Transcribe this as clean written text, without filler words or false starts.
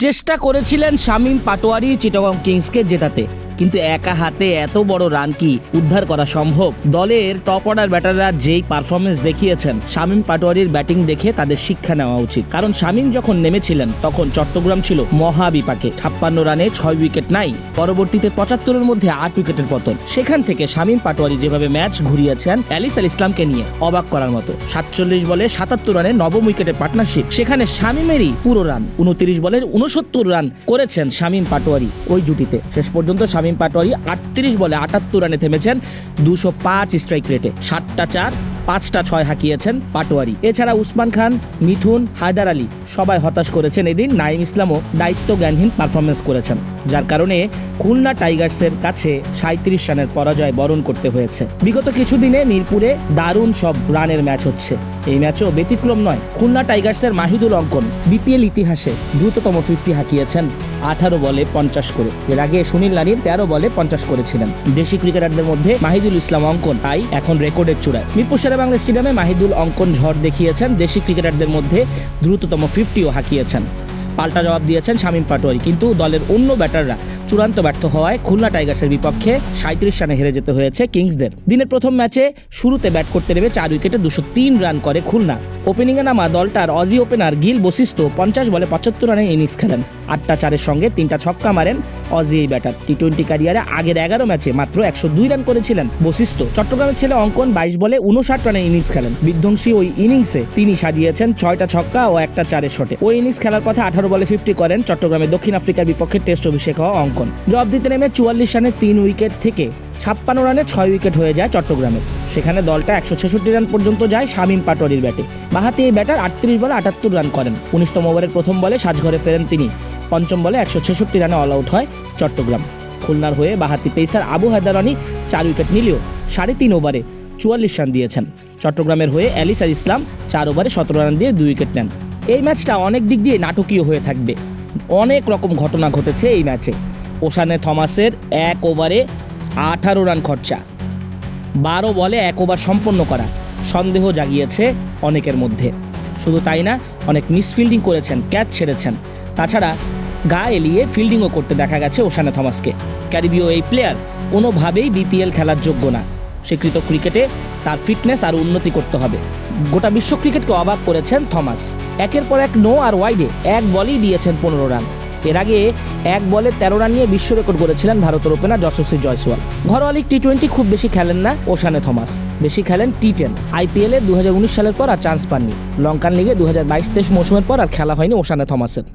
চেষ্টা করেছিলেন শামীম পাটোয়ারি চিটাগং কিংসকে জেতাতে, কিন্তু একা হাতে এত বড় রান কি উদ্ধার করা সম্ভব? দলের টপ অর্ডার ব্যাটাররা যেই পারফরমেন্স দেখিয়েছেন, শামীম পাটোয়ারির ব্যাটিং দেখে তাদের শিক্ষা নেওয়া উচিত। কারণ শামীম যখন নেমেছিলেন তখন চট্টগ্রাম ছিল মহাবিপাকে। 56 রানে 6 উইকেট নাই, পরবর্তীতে 75-এর মধ্যে 8 উইকেটের পতন। সেখান থেকে শামীম পাটোয়ারি যেভাবে ম্যাচ ঘুরিয়েছেন এলিস আল ইসলামকে নিয়ে অবাক করার মতো। 47 বলে 77 রানে নবম উইকেটের পার্টনারশিপ, সেখানে শামীমেরই পুরো রান। 29 বলের 69 রান করেছেন শামীম পাটোয়ারি ওই জুটিতে। শেষ পর্যন্ত শামীম পাটোয়ারি 38 বলে 78 রানে থেমেছেন 205 স্ট্রাইক রেটে। 7টা 4, 5টা 6 হাঁকিয়েছেন পাটোয়ারি। এছাড়া উসমান খান, মিথুন, হায়দার আলী সবাই হতাশ করেছেন এদিন। নাইম ইসলামও দায়িত্ব জ্ঞানহীন পারফরমেন্স করেছেন, যার কারণে খুলনা টাইগার্সের কাছে 37 রানের পরাজয় বরণ করতে হয়েছে। বিগত কিছুদিনে মিরপুরে দারুণ সব রানের ম্যাচ হচ্ছে, এই ম্যাচও ব্যতিক্রম নয়। খুলনা টাইগার্সের মাহিদুল অঙ্কন বিপিএল ইতিহাসে দ্রুততম 50 হাঁকিয়েছেন 18 বলে 50 করে। এর আগে সুনীল নারিন 13 বলে 50 করেছিলেন। দেশি ক্রিকেটারদের মধ্যে মাহিদুল ইসলাম অঙ্কন তাই এখন রেকর্ডের চূড়ায়। মিরপুর শেরেবাংলা স্টেডিয়ামে মাহিদুল অঙ্কন ঝড় দেখিয়েছেন, দেশি ক্রিকেটারদের মধ্যে দ্রুততম 50ও হাঁকিয়েছেন। পাল্টা জবাব দিয়েছেন শামীম পাটোয়ারি, কিন্তু দলের অন্য ব্যাটাররা চূড়ান্ত ব্যর্থ হওয়ায় খুলনা টাইগার্সের বিপক্ষে 37 রানে হেরে যেতে হয়েছে কিংসদের। দিনের প্রথম ম্যাচে শুরুতে ব্যাট করতে নেমে 4 উইকেটে 203 রান করে খুলনা। ওপেনিংয়ে নামা দলটার অজি ওপেনার গিল বশিষ্ঠ 50 বলে 75 রানে ইনিংস খেলেন। 8টা 4-এর সঙ্গে 3টা ছক্কা মারেন অজি এই ব্যাটার। টি20 ক্যারিয়ারে আগের 11 ম্যাচে মাত্র 102 রান করেছিলেন বশিষ্ঠ। চট্টগ্রামের ছেলে অঙ্কন 22 বলে 59 রানে ইনিংস খেলেন। বিধ্বংসী ওই ইনিংসে তিনি সাজিয়েছেন 6টা ছক্কা ও 1টা 4-এর শটে। ওই ইনিংস খেলার পথে 18 বলে 50 করেন চট্টগ্রামের দক্ষিণ আফ্রিকার বিপক্ষে টেস্ট অভিষেক হওয়া অঙ্কন। জবাব দিতে নেমে 44 রানে 3 উইকেট থেকে 56 রানে 6 উইকেট হয়ে যায় চট্টগ্রামের। সেখানে দলটা 166 রান পর্যন্ত যায় শামীম পাটোয়ারির ব্যাটে। বাঁহাতি এই ব্যাটার 38 বলে 78 রান করেন। 19তম ওভারের প্রথম বলে সাজঘরে ফেরেন তিনি। 5ম বলে 166 রানে অল আউট হয় চট্টগ্রাম। খুলনার হয়ে বাঁহাতি পেসার আবু হায়দার আলী 4 উইকেট নিলেও 3.5 ওভারে 44 রান দিয়েছেন। চট্টগ্রামের হয়ে এলিস আল ইসলাম 4 ওভারে 17 রান দিয়ে 2 উইকেট নেন। এই ম্যাচটা অনেক দিক দিয়ে নাটকীয় হয়ে থাকবে। অনেক রকম ঘটনা ঘটেছে এই ম্যাচে। ওশানে থমাসের 1 ওভারে 18 রান খরচা, 12 বলে 1 ওভার সম্পন্ন করা সন্দেহ জাগিয়েছে অনেকের মধ্যে। শুধু তাই না, অনেক মিসফিল্ডিং করেছেন, ক্যাচ ছেড়েছেন। তাছাড়া গা এলিয়ে ফিল্ডিংও করতে দেখা গেছে ওশানে থমাসকে। ক্যারিবীয় এই প্লেয়ার কোনোভাবেই বিপিএল খেলার যোগ্য না। স্বীকৃত ক্রিকেটে তার ফিটনেস আর উন্নতি করতে হবে। গোটা বিশ্ব ক্রিকেটকে অবাক করেছেন থমাস। একের পর এক নো আর ওয়াইডে 1 বলেই দিয়েছেন 15 রান। এর আগে 1 বলে 13 রান নিয়ে বিশ্ব রেকর্ড করেছিলেন ভারতের ওপেনার যশস্বী জয়সওয়াল। ঘরোয়া লিগ টি20 খুব বেশি খেলেন না ওশানে থমাস, বেশি খেলেন টি10। আইপিএলে 2019 সালের পর আর চান্স পাননি। লঙ্কান লিগে 2022-23 মৌসুমের পর আর খেলা হয়নি ওশানে থমাসের।